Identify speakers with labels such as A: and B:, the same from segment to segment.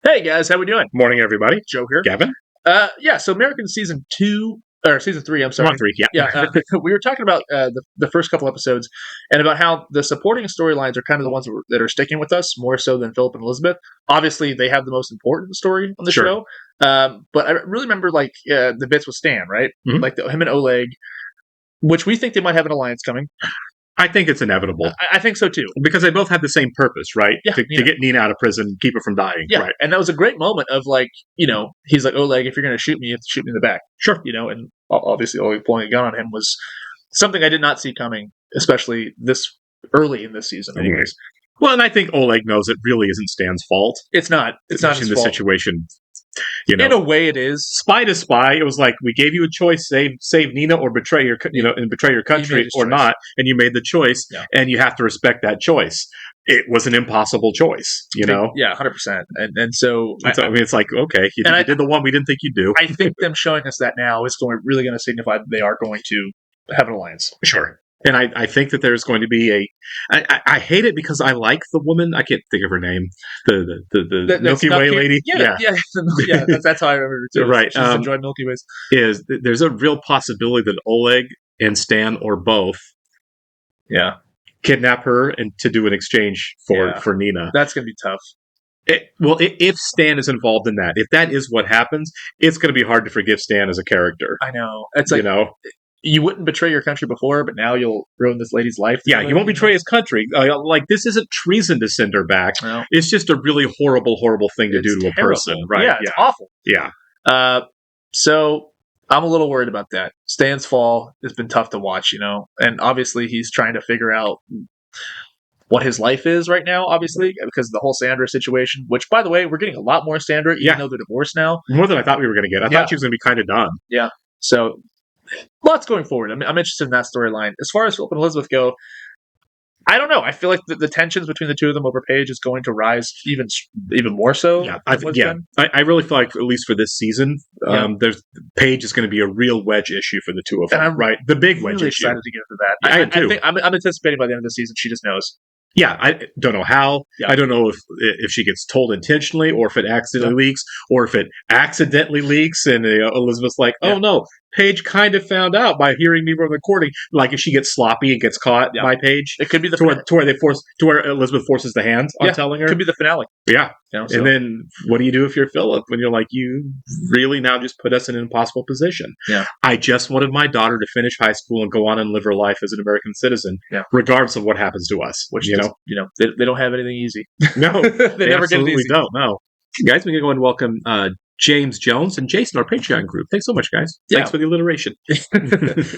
A: Hey guys, how we doing?
B: Morning, everybody.
A: Joe here.
B: Gavin?
A: So American season 2 or season 3. I'm sorry.
B: Come on, 3, yeah.
A: Yeah, we were talking about the first couple episodes and about how the supporting storylines are kind of the ones that are sticking with us more so than Philip and Elizabeth. Obviously, they have the most important story on the
B: Sure.
A: show. But I really remember the bits with Stan, right?
B: Mhm.
A: Like him and Oleg, which we think they might have an alliance coming.
B: I think it's inevitable
A: I think so too.
B: because they both have the same purpose, right?
A: Yeah,
B: to get Nina out of prison, keep her from dying.
A: Yeah,
B: Right.
A: and that was a great moment of he's like, Oleg, if you're going to shoot me, you have to shoot me in the back.
B: Sure.
A: And obviously Oleg pulling a gun on him was something I did not see coming, especially this early in this season. Anyways,
B: Well, and I think Oleg knows it really isn't Stan's fault.
A: it's not. It's not his
B: in the
A: fault.
B: situation.
A: In a way, it is.
B: Spy to spy. It was like we gave you a choice: save Nina or betray your, and betray your country or
A: choice.
B: not, and you made the choice, and you have to respect that choice. It was an impossible choice,
A: Yeah, 100%. And so
B: I mean, it's like okay, you did the one we didn't think you'd do.
A: I think them showing us that now is really going to signify that they are going to have an alliance.
B: Sure. And I think that there's going to be I hate it because I like the woman. I can't think of her name. The Milky Way lady.
A: Yeah. That's how I remember it too.
B: Right.
A: She's enjoyed Milky Ways.
B: There's a real possibility that Oleg and Stan or both kidnap her and to do an exchange for Nina.
A: That's going to be tough.
B: If Stan is involved in that, if that is what happens, it's going to be hard to forgive Stan as a character.
A: I know. It's like, you wouldn't betray your country before, but now you'll ruin this lady's life.
B: Yeah, you won't betray his country. This isn't treason to send her back.
A: No.
B: It's just a really horrible, horrible thing to do to a person. Right?
A: Yeah, it's awful.
B: Yeah.
A: So I'm a little worried about that. Stan's fall has been tough to watch, and obviously he's trying to figure out what his life is right now, obviously, because of the whole Sandra situation, which, by the way, we're getting a lot more Sandra, even though they're divorced now.
B: More than I thought we were going to get. I thought she was going to be kind of done.
A: Yeah. So lots going forward. I'm interested in that storyline. As far as Philip and Elizabeth go, I don't know. I feel like the tensions between the two of them over Paige is going to rise even more so.
B: Yeah, I really feel like, at least for this season, Paige is going to be a real wedge issue for the two of them.
A: And I'm
B: the big wedge issue.
A: Excited to get into that. I think I'm anticipating by the end of the season she just knows.
B: Yeah, I don't know how. Yeah. I don't know if she gets told intentionally, or if it accidentally leaks, or if it accidentally leaks, and Elizabeth's like, "Oh no, Paige kind of found out by hearing me from the recording." Like if she gets sloppy and gets caught by Paige,
A: it could be
B: where Elizabeth forces the hand on telling her.
A: Could be the finale.
B: Yeah, and then what do you do if you're Philip when you're like, you really now just put us in an impossible position?
A: Yeah,
B: I just wanted my daughter to finish high school and go on and live her life as an American citizen, regardless of what happens to us.
A: Which they don't have anything easy.
B: No,
A: they never get it easy.
B: Don't. No, guys, we can go and welcome James Jones and Jason, our Patreon group. Thanks so much, guys. Thanks for the alliteration.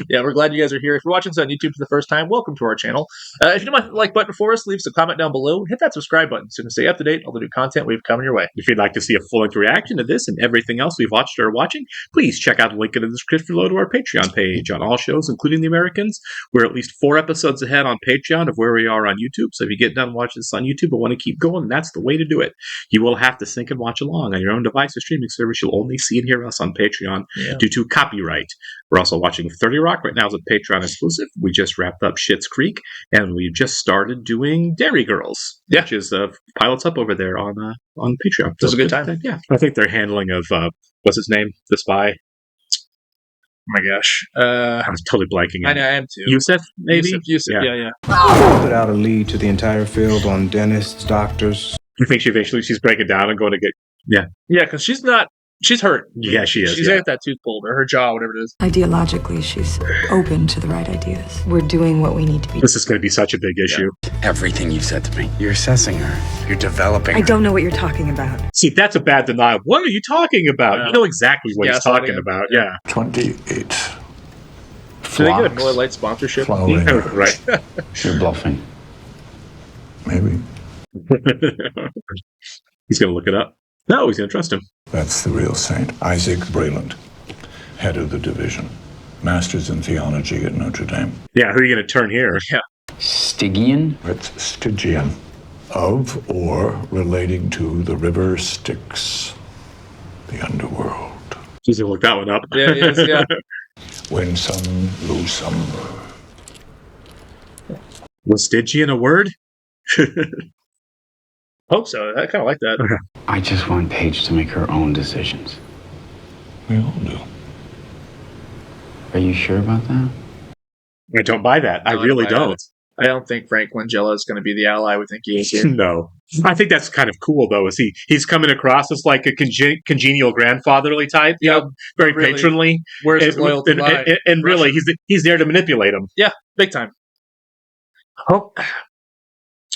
A: Yeah, we're glad you guys are here. If you're watching this on YouTube for the first time, welcome to our channel. If you don't mind the like button for us, leave us a comment down below. Hit that subscribe button so you can stay up to date on all the new content we've coming your way.
B: If you'd like to see a full-length reaction to this and everything else we've watched or are watching, please check out the link in the description below to our Patreon page. On all shows, including The Americans, we're at least 4 episodes ahead on Patreon of where we are on YouTube. So if you get done watching this on YouTube but want to keep going, that's the way to do it. You will have to sync and watch along on your own device or streaming service. You'll only see and hear us on Patreon due to copyright. We're also watching 30 Rock right now as a Patreon exclusive. We just wrapped up Schitt's Creek, and we just started doing Dairy Girls, which is pilots up over there on Patreon.
A: It was a good time.
B: Yeah, I think their handling of what's his name, the spy.
A: Oh my gosh,
B: I was totally blanking.
A: I am too.
B: Yusuf, maybe.
A: Yusuf, yeah.
C: Put out a lead to the entire field on dentists, doctors.
B: You think she's breaking down and going to get
A: because she's hurt.
B: Yeah, she is.
A: She's got that tooth pulled, or her jaw, whatever it is.
D: Ideologically, she's open to the right ideas. We're doing what we need to be.
B: This is going to be such a big issue.
E: Everything you've said to me, you're assessing her. You're developing her.
D: I don't know what you're talking about.
B: See, that's a bad denial. What are you talking about? You know exactly what he's talking about. Yeah.
C: 28.
A: Do they get a Miller Lite sponsorship?
B: Right.
C: You're bluffing. Maybe.
B: He's going to look it up. No, he's going to trust him.
C: That's the real saint. Isaac Breland, head of the division. Masters in theology at Notre Dame.
B: Yeah, who are you going to turn here?
A: Yeah.
E: Stygian?
C: It's Stygian. Of or relating to the river Styx, the underworld.
B: He's going to look that one up.
A: Yeah, he is, yeah.
C: Win some, lose some.
B: Was Stygian a word?
A: Hope so. I kind of like that.
E: I just want Paige to make her own decisions.
C: We all do.
E: Are you sure about that?
B: I don't buy that. I
A: No, I
B: really
A: don't buy
B: don't.
A: I don't think Frank Langella is going to be the ally we think he is here.
B: No. I think that's kind of cool, though, is he's coming across as like a congenial grandfatherly type, you know, very
A: Really.
B: patronly.
A: Where's his loyalty
B: and,
A: lie?
B: and really, he's there to manipulate him.
A: Big time. Oh,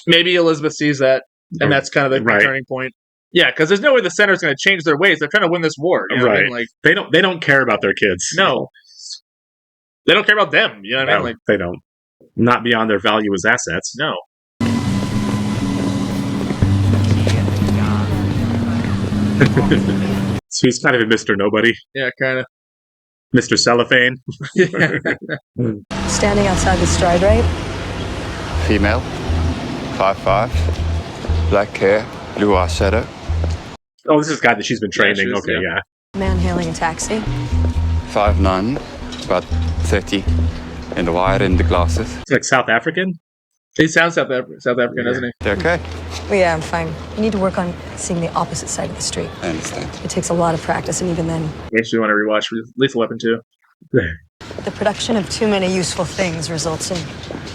A: maybe Elizabeth sees that, and that's kind of the
B: Right.
A: turning point. Yeah, because there's no way the center's going to change their ways. They're trying to win this war. You know what I mean?
B: Right.
A: Like,
B: They don't care about their kids.
A: no, they don't care about them. You know what I
B: No,
A: mean? Like,
B: they don't. Not beyond their value as assets.
A: no.
B: So he's kind of a Mr. Nobody,
A: Yeah, kind of.
B: Mr. Cellophane.
D: Standing outside the stride rate?
F: Female, 5'5", black hair, blue eyeshadow.
B: Oh, this is the guy that she's been training.
A: she is,
B: Okay,
A: yeah.
B: yeah.
D: Man hailing a taxi?
F: 5'9", about 30, in the wire and the glasses.
B: It's like South African.
A: He sounds South African, doesn't he?
F: You okay?
D: Well, yeah, I'm fine. You need to work on seeing the opposite side of the street.
F: I understand.
D: It takes a lot of practice, and even then,
A: Makes me want to rewatch Lethal Weapon 2.
D: the production of too many useful things results in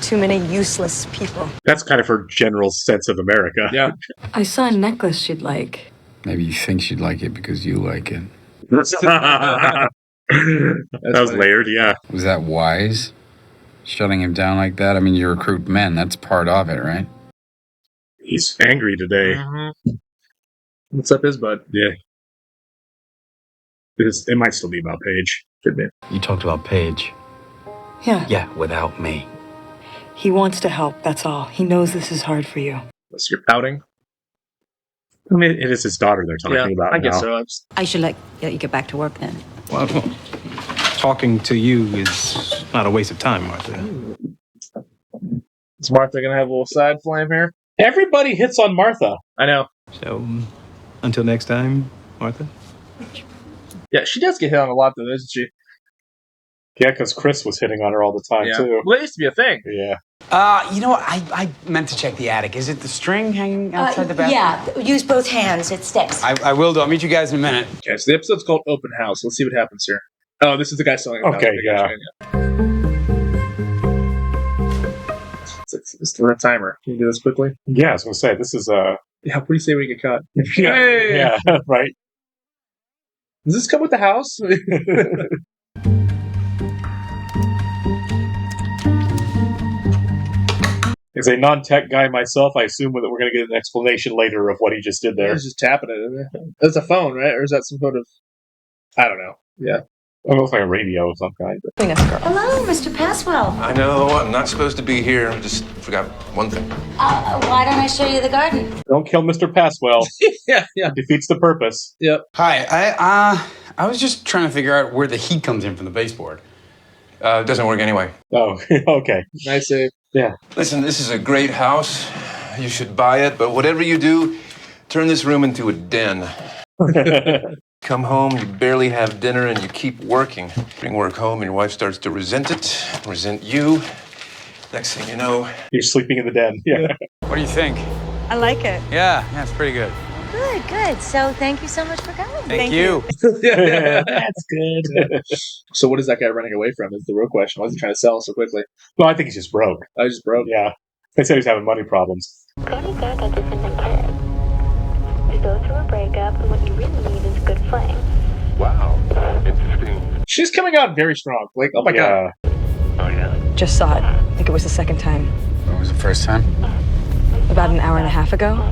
D: too many useless people.
B: That's kind of her general sense of America.
A: Yeah.
D: I saw a necklace she'd like.
E: Maybe you think she'd like it because you like it.
B: That was
A: funny.
B: layered, yeah.
E: Was that wise? Shutting him down like that? I mean, you recruit men. That's part of it, right?
B: He's angry today.
A: What's up his butt?
B: Yeah. It might still be about Paige.
A: Could be.
G: You talked about Paige.
D: Yeah.
G: Yeah, without me.
D: He wants to help, that's all. He knows this is hard for you.
A: So you're pouting?
B: I mean, it is his daughter they're talking about
A: I guess
B: now.
A: so.
H: I should let you get back to work then.
G: Well, talking to you is not a waste of time, Martha.
A: Is Martha going to have a little side flame here?
B: Everybody hits on Martha.
A: I know.
G: So, until next time, Martha.
A: Yeah, she does get hit on a lot, though, doesn't she?
B: Yeah, because Chris was hitting on her all the time,
A: Yeah.
B: too.
A: Well, it used to be a thing.
B: Yeah.
E: You know what? I meant to check the attic. Is it the string hanging outside the bathroom?
H: Yeah, use both hands. It sticks.
E: I will do. I'll meet you guys in a minute.
A: Okay, so the episode's called Open House. Let's see what happens here. Oh, this is the guy selling a house.
B: Okay, yeah.
A: It's the timer. Can you do this quickly?
B: Yeah, I was going to say, this is
A: Yeah, what do you say we get cut?
B: yeah,
A: Hey!
B: yeah, right.
A: Does this come with the house?
B: As a non-tech guy myself, I assume that we're going to get an explanation later of what he just did there.
A: He's just tapping it. Isn't it? That's a phone, right? Or is that some sort of... I don't know. Yeah.
B: It looks like a radio of some kind.
D: Between us, girl.
H: Hello, Mr. Passwell.
I: I know, I'm not supposed to be here. I just forgot one thing.
H: Why don't I show you the garden?
B: Don't kill Mr. Passwell.
A: Yeah.
B: Defeats the purpose.
A: Yep.
E: Hi. I was just trying to figure out where the heat comes in from the baseboard.
I: It doesn't work anyway.
B: Oh, okay.
A: Nice save.
I: Listen, this is a great house. You should buy it, but whatever you do, turn this room into a den. Come home, you barely have dinner, and you keep working. Bring work home, and your wife starts to resent it, resent you. Next thing you know,
B: You're sleeping in the den. Yeah.
E: What do you think?
D: I like it.
E: Yeah, it's pretty good.
H: Good. So thank you so much for coming.
E: Thank you.
B: That's good.
A: So what is that guy running away from is the real question. Why is he trying to sell so quickly?
B: Well, I think he's just broke.
A: I just broke.
B: Yeah. They said he's having money problems.
J: Cody Beck just isn't impaired. You go through a breakup, and what you really need is a good flame.
I: wow, interesting.
A: She's coming out very strong. Like, oh my god.
I: Oh, yeah.
D: Just saw it. I think it was the second time.
E: What was the first time?
D: About an hour and a half ago.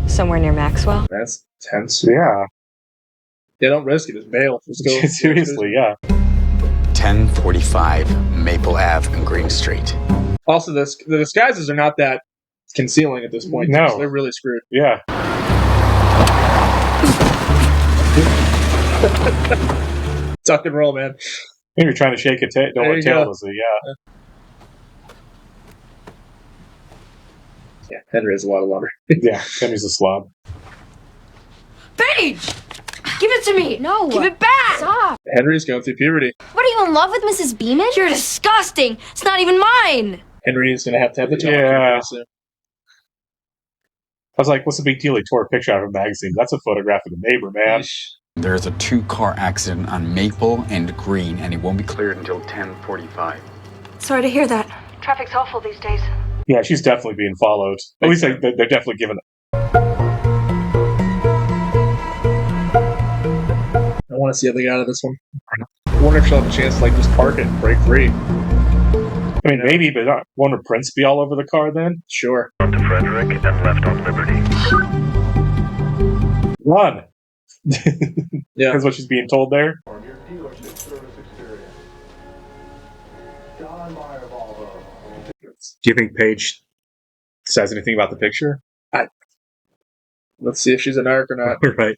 D: Somewhere near Maxwell.
A: That's tense.
B: Yeah.
A: Yeah, don't risk it. Just bail. Just go.
B: Seriously, yeah.
E: 1045 Maple Ave and Green Street.
A: Also, the disguises are not that concealing at this point.
B: No.
A: So they're really screwed.
B: Yeah.
A: Tuck and roll, man.
B: Maybe you're trying to shake a tail. Don't
A: There
B: let
A: you
B: tail
A: go.
B: to see. Yeah.
A: Yeah, Henry has a lot of lumber.
B: Yeah. Henry's a slob.
K: Paige! Give it to me!
J: No.
K: Give it back!
J: Stop.
A: Henry's going through puberty.
K: What, are you in love with Mrs. Beeman? You're disgusting! It's not even mine!
A: Henry's going to have the talk.
B: Yeah.
A: pretty soon.
B: I was like, what's the big deal? He tore a picture out of a magazine. That's a photograph of the neighbor, man.
E: There's a 2-car accident on Maple and Green, and it won't be cleared until 10:45.
D: Sorry to hear that.
J: Traffic's awful these days.
B: Yeah, she's definitely being followed. At least they're definitely giving.
A: I want to see how they get out of this one. I wonder if she'll have a chance to like just park it and break free.
B: I mean, maybe, but won't her prints be all over the car then?
A: Sure.
L: On to Frederick and left on Liberty.
B: Run!
A: Yeah.
B: That's what she's being told there.
C: On your dealership service experience. John Meyer Volvo.
B: Do you think Paige says anything about the picture?
A: Let's see if she's a narc or not.
B: Right.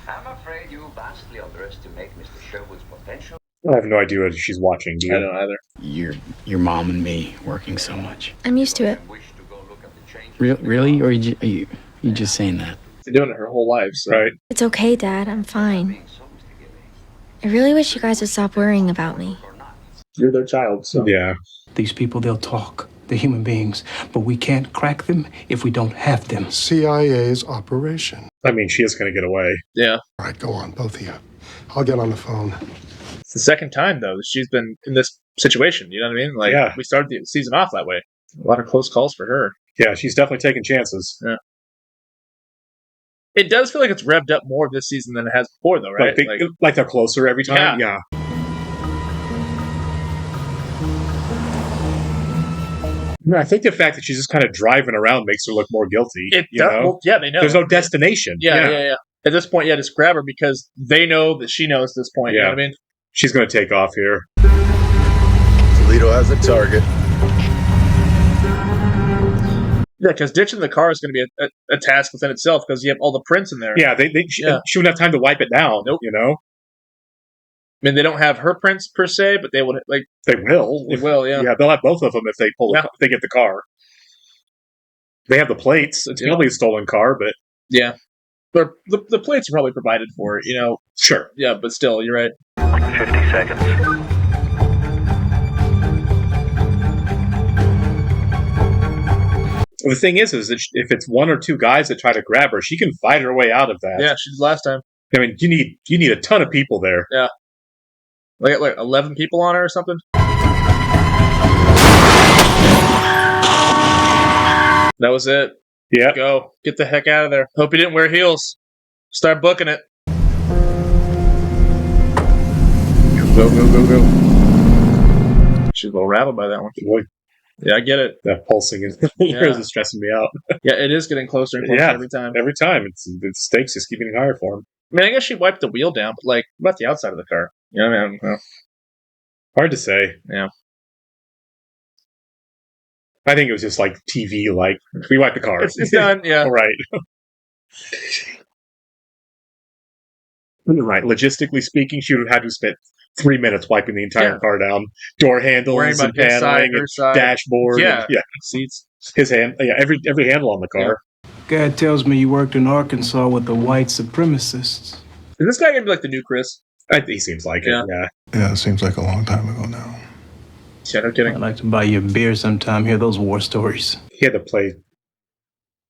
L: I'm afraid you vastly underestimate Mr. Sherwood's potential.
B: I have no idea what she's watching, do you?
A: I don't either.
E: Your mom and me working so much.
K: I'm used to it.
L: Wish to go look at the change.
E: Really? Or are you just saying that?
A: She's doing it her whole life. So.
B: Right.
K: It's okay, Dad. I'm fine. I really wish you guys would stop worrying about me.
A: You're their child, so.
B: Yeah.
G: These people, they'll talk. They're human beings. But we can't crack them if we don't have them.
C: CIA's operation.
B: I mean, she is going to get away.
A: Yeah.
C: All right, go on, both of you. I'll get on the phone.
A: It's the second time, though, that she's been in this situation. You know what I mean? Like,
B: Yeah.
A: we started the season off that way. A lot of close calls for her.
B: Yeah, she's definitely taking chances.
A: Yeah. It does feel like it's revved up more this season than it has before, though, right?
B: Like they're closer every time? Yeah. No, I think the fact that she's just kind of driving around makes her look more guilty.
A: It
B: you
A: does,
B: know?
A: well, yeah, they know.
B: There's no destination.
A: Yeah. At this point, yeah, just grab her because they know that she knows at this point. You know what I mean?
B: She's going to take off here.
C: Toledo has a target.
A: Yeah, because ditching the car is going to be a task within itself because you have all the prints in there.
B: Yeah, she wouldn't have time to wipe it down.
A: Nope.
B: You know?
A: I mean, they don't have her prints per se, but they would
B: They will.
A: They will, yeah.
B: Yeah, they'll have both of them if they if they get the car. They have the plates. It's probably a stolen car, but
A: yeah, but the plates are probably provided for. You know,
B: sure.
A: Yeah, but still, you're right.
L: 50 seconds.
B: The thing is that if it's one or two guys that try to grab her, she can fight her way out of that.
A: Yeah, she did last time.
B: I mean, you need a ton of people there.
A: Yeah, like 11 people on her or something. That was it.
B: Yeah,
A: go get the heck out of there. Hope you didn't wear heels. Start booking it. Go. She's a little rattled by that one. Yeah, I get it.
B: That pulsing in the ears is stressing me out.
A: Yeah, it is getting closer and closer every time.
B: Every time. The stakes just keep getting higher for him.
A: I mean, I guess she wiped the wheel down, but, like, what about the outside of the car? You know what I mean? Well,
B: hard to say.
A: Yeah.
B: I think it was just, like, TV, like, we wipe the car.
A: It's done, yeah.
B: All right. Right. Logistically speaking, she would have had to spend 3 minutes wiping the entire car down. Door handles and paneling and dashboard.
A: Yeah.
B: And,
A: Seats.
B: His hand. Yeah, every handle on the car.
G: God tells me you worked in Arkansas with the white supremacists.
A: Is this guy going to be like the new Chris?
B: He seems like it, yeah.
C: Yeah, it seems like a long time ago now.
A: Yeah, no kidding.
G: I'd like to buy you a beer sometime, hear those war stories.
B: He had to play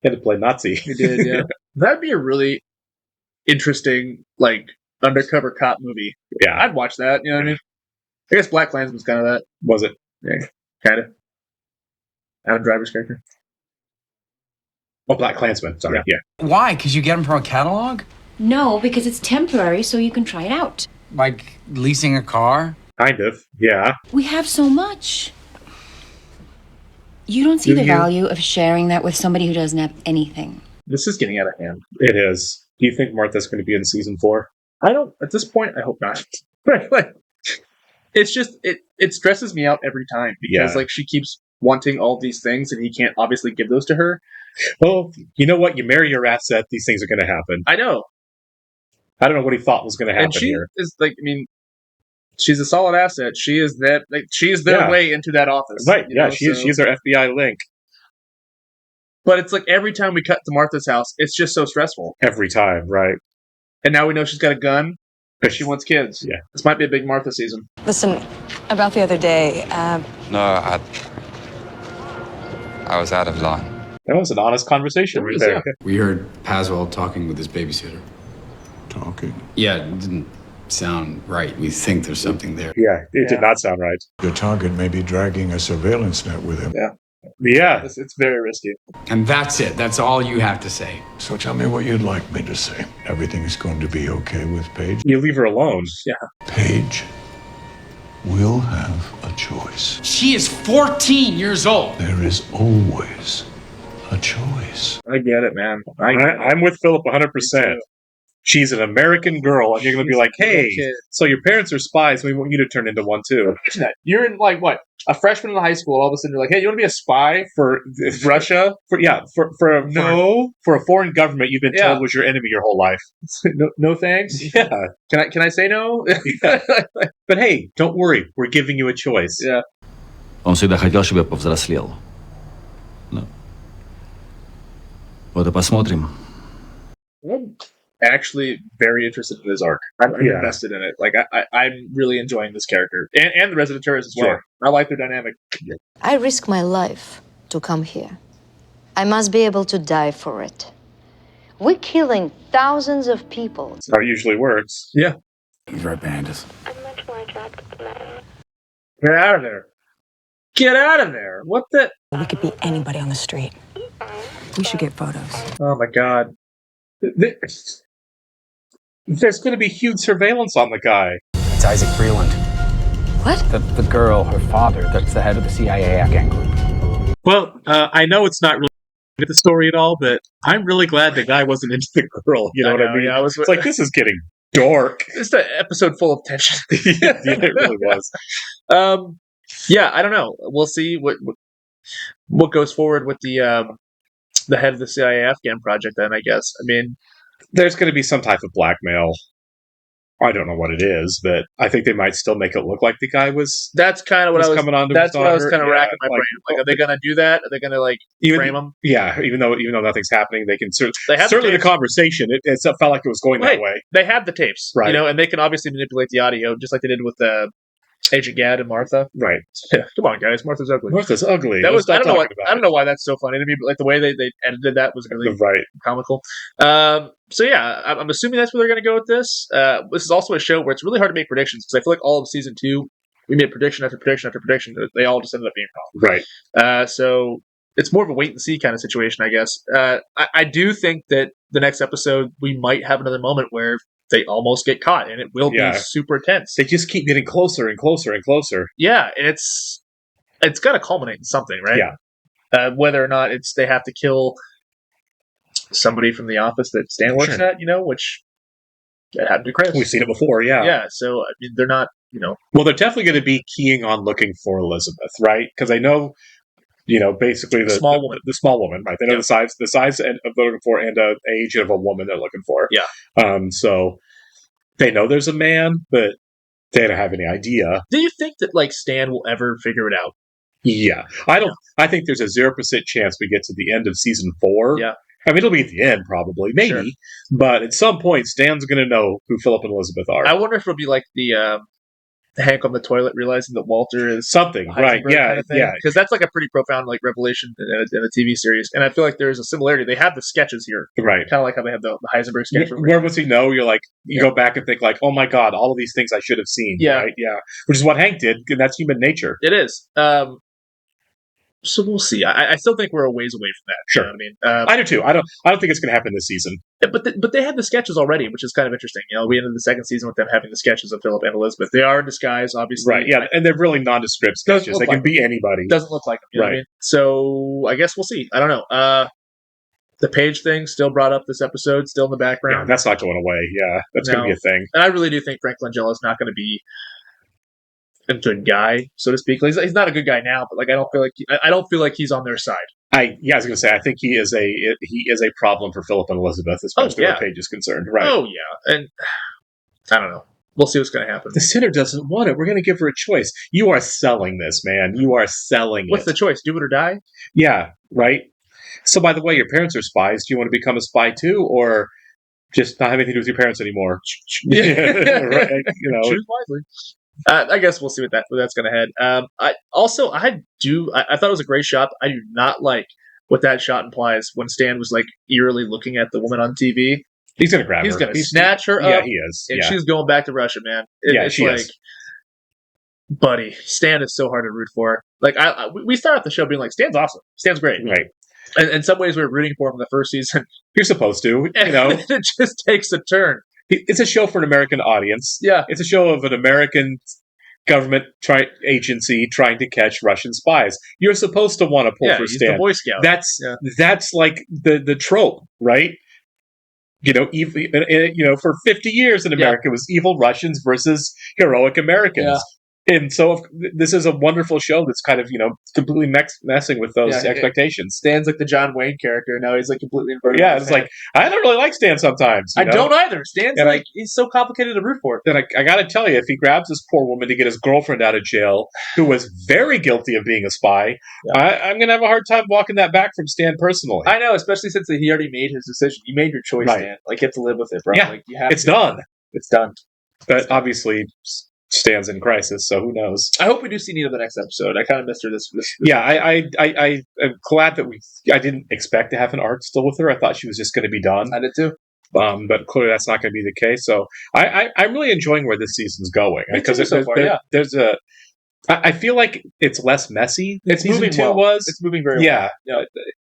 B: Nazi.
A: He did, yeah. That'd be a really interesting, like, undercover cop movie.
B: Yeah.
A: I'd watch that, you know what I mean? I guess Black Klansman's kind of that.
B: Was it?
A: Yeah, kind of. Adam Driver's character.
B: Oh, Black Klansman. Sorry, yeah.
E: Why? Because you get them from a catalog?
H: No, because it's temporary, so you can try it out.
E: Like leasing a car?
B: Kind of, yeah.
H: We have so much. You don't see the value of sharing that with somebody who doesn't have anything.
A: This is getting out of hand.
B: It is. Do you think Martha's going to be in season 4?
A: I don't. At this point, I hope not. Like, it's just it stresses me out every time because like she keeps wanting all these things and he can't obviously give those to her.
B: Well, you know what? You marry your asset, these things are going to happen.
A: I know.
B: I don't know what he thought was going to happen
A: and she
B: here.
A: is like, I mean, she's a solid asset. She is that. Like, she is their way into that office,
B: right?
A: Yeah,
B: she's our FBI link.
A: But it's like every time we cut to Martha's house, it's just so stressful.
B: Every time, right?
A: And now we know she's got a gun. She wants kids.
B: Yeah,
A: this might be a big Martha season.
D: Listen, about the other day.
F: No, I was out of line.
B: That was an honest conversation right there.
E: We heard Paswell talking with his babysitter.
C: Talking.
E: Yeah, it didn't sound right. We think there's something there.
B: Yeah, it did not sound right.
C: The target may be dragging a surveillance net with him.
B: Yeah.
A: It's very risky.
E: And that's it. That's all you have to say.
C: So tell me what you'd like me to say. Everything's going to be okay with Paige.
B: You leave her alone. Yeah.
C: Paige will have a choice.
E: She is 14 years old.
C: There is always a choice.
A: I get it, man.
B: I'm with Philip 100%. She's an American girl, and you're going to be like, hey, so your parents are spies, we want you to turn into one too.
A: You're in, like, what? A freshman in high school, all of a sudden you're like, hey, you want to be a spy?
B: For Russia? For a foreign government you've been told was your enemy your whole life.
A: No thanks?
B: Yeah.
A: Can I say no?
B: But hey, don't worry, we're giving you a choice.
A: Yeah.
M: Он всегда хотел, чтобы я повзрослел. Ну. Вот и посмотрим.
A: I'm actually very interested in this arc. I'm invested in it. Like, I'm really enjoying this character. And the Resident Terrorists as well.
B: Sure.
A: I like their dynamic.
D: I risk my life to come here. I must be able to die for it. We're killing thousands of people.
B: That's how it usually works.
A: Yeah.
E: He's right behind us.
J: I'm much more attracted to men.
A: Get out of there. Get out of there. What the?
D: We could be anybody on the street. We should get photos.
A: Oh, my God.
B: There's going to be huge surveillance on the guy.
G: It's Isaac Freeland.
D: What?
G: The girl, her father, that's the head of the CIA Afghan group.
B: Well, I know it's not really the story at all, but I'm really glad the guy wasn't into the girl. You know what I mean?
A: Yeah,
B: It's like, this is getting dark.
A: It's an episode full of tension.
B: Yeah, it really was.
A: Yeah, I don't know. We'll see what goes forward with the head of the CIA Afghan project. Then I guess. I mean,
B: There's going to be some type of blackmail. I don't know what it is, but I think they might still make it look like the guy was.
A: that's kind of what I was
B: coming on to
A: That's
B: his
A: what I was
B: daughter.
A: kind of
B: Yeah,
A: racking my brain. Like, are they going to do that? Are they going to frame him?
B: Yeah, even though nothing's happening, they can
A: They have
B: certainly
A: the
B: the
A: tapes.
B: conversation. It felt like it was going that way.
A: They have the tapes,
B: Right.
A: and they can obviously manipulate the audio just like they did with Agent Gadd and Martha.
B: Right.
A: Yeah, come on, guys, Martha's ugly.
B: Martha's ugly.
A: That was
B: Let's not
A: I
B: talk about
A: don't know why that's so funny to me, but like the way they edited that was really
B: Right.
A: comical. So yeah, I'm assuming that's where they're going to go with this. This is also a show where it's really hard to make predictions because I feel like all of season 2, we made prediction after prediction after prediction. They all just ended up being wrong.
B: Right.
A: So it's more of a wait and see kind of situation, I guess. I do think that the next episode we might have another moment where they almost get caught, and it will be super tense.
B: They just keep getting closer and closer and closer.
A: Yeah, and it's got to culminate in something, right?
B: Yeah.
A: Whether or not they have to kill somebody from the office that Stan works at, which that happened to Chris.
B: We've seen it before, yeah.
A: Yeah, so I mean, they're not,
B: Well, they're definitely going to be keying on looking for Elizabeth, right? Because I know, basically the
A: small woman.
B: The small woman, right? They know the size of they're looking for, and the age of a woman they're looking for.
A: Yeah.
B: So they know there's a man, but they don't have any idea.
A: Do you think that Stan will ever figure it out?
B: Yeah, I don't. I think there's a 0% chance we get to the end of season 4.
A: Yeah.
B: I mean, it'll be at the end, probably, maybe.
A: Sure.
B: But at some point, Stan's going to know who Philip and Elizabeth are.
A: I wonder if it'll be like the Hank on the toilet realizing that Walter is
B: something, right? Yeah,
A: kind of thing.
B: yeah.
A: Because that's like a pretty profound revelation in a TV series, and I feel like there's a similarity. They have the sketches here,
B: right?
A: Kind of like how they have the Heisenberg sketch.
B: Where was he know? You're like, you go back and think like, oh my god, all of these things I should have seen.
A: Yeah,
B: right? Yeah. Which is what Hank did. And that's human nature.
A: It is. So we'll see. I still think we're a ways away from that.
B: Sure.
A: You know what I mean?
B: I do too. I don't think it's going to happen this season.
A: Yeah, but they had the sketches already, which is kind of interesting. We ended the second season with them having the sketches of Philip and Elizabeth. They are in disguise, obviously.
B: Right. Yeah, and they're really nondescript sketches. They can be anybody.
A: Doesn't look like them. You know what I mean? So I guess we'll see. I don't know. The Paige thing still brought up this episode, still in the background.
B: Yeah, that's not going away. Yeah, that's going to be a thing.
A: And I really do think Frank Langella is not going to be a good guy, so to speak. He's not a good guy now, but I don't feel like he's on their side.
B: I was going to say I think he is a problem for Philip and Elizabeth as far as where Paige is concerned. Right?
A: Oh yeah, and I don't know. We'll see what's going to happen.
B: The sinner doesn't want it. We're going to give her a choice. You are selling this, man. You are selling
A: What's the choice? Do it or die?
B: Yeah, right. So, by the way, your parents are spies. Do you want to become a spy too, or just not have anything to do with your parents anymore?
A: Right. Choose wisely. I guess we'll see where that's going to head. I thought it was a great shot. I do not like what that shot implies when Stan was like eerily looking at the woman on TV.
B: He's gonna grab her.
A: He's gonna snatch her up.
B: Yeah, he is.
A: And
B: Yeah.
A: she's going back to Russia, man. It's
B: she
A: like,
B: is.
A: buddy, Stan is so hard to root for. Like, we start off the show being like, Stan's awesome. Stan's great.
B: Right.
A: And in some ways, we were rooting for him in the first season.
B: You're supposed to,
A: And
B: you know.
A: it just takes a turn.
B: It's a show for an American audience.
A: Yeah.
B: It's a show of an American government agency trying to catch Russian spies. You're supposed to want to pull
A: Yeah,
B: for
A: he's
B: Stan.
A: the Boy Scout.
B: That's like the trope, right? You know, for 50 years in America, it was evil Russians versus heroic Americans.
A: Yeah.
B: And so this is a wonderful show that's kind of, completely messing with those expectations.
A: Stan's like the John Wayne character. Now he's like completely inverted.
B: Yeah, it's like, I don't really like Stan sometimes.
A: I don't either. Stan's
B: And
A: like, he's so complicated to root for.
B: Then I got to tell you, if he grabs this poor woman to get his girlfriend out of jail, who was very guilty of being a spy, I'm going to have a hard time walking that back from Stan personally.
A: I know, especially since he already made his decision. You made your choice,
B: Right.
A: Stan. Like, you have to live with it, bro.
B: Yeah,
A: Like, you have
B: it's
A: to.
B: done.
A: It's done.
B: But obviously, Stan's in crisis, so who knows?
A: I hope we do see Nina the next episode. I kind of missed her this
B: Yeah, I am glad that I didn't expect to have an arc still with her. I thought she was just going to be done.
A: I did too.
B: But clearly that's not going to be the case. So I'm really enjoying where this season's going because there's a. I feel like it's less messy than season
A: moving
B: 2
A: well.
B: was.
A: It's moving very well.
B: Yeah.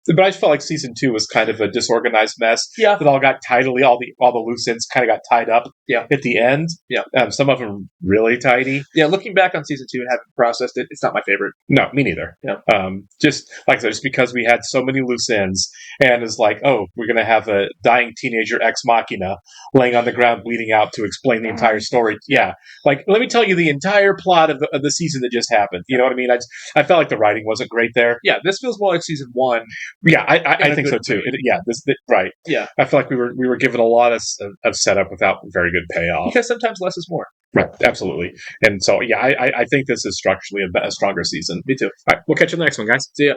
B: But I just felt like season 2 was kind of a disorganized mess.
A: Yeah.
B: That all got tidily, all the loose ends kind of got tied up.
A: Yeah.
B: At the end.
A: Yeah.
B: Some of them really tidy.
A: Yeah, looking back on season 2 and having processed it, it's not my favorite.
B: No, me neither.
A: Yeah.
B: Just like I said, just because we had so many loose ends, and it's like, oh, we're going to have a dying teenager ex machina laying on the ground bleeding out to explain the entire story. Yeah, like let me tell you the entire plot of the season that just happened. You know what I mean? I felt like the writing wasn't great there.
A: Yeah, this feels more like season 1.
B: Yeah, I think so too. Right.
A: Yeah,
B: I feel like we were given a lot of setup without very good payoff.
A: Because sometimes less is more.
B: Right, absolutely. And so, yeah, I think this is structurally a stronger season.
A: Me too.
B: All right, we'll catch you in the next one, guys.
A: See ya.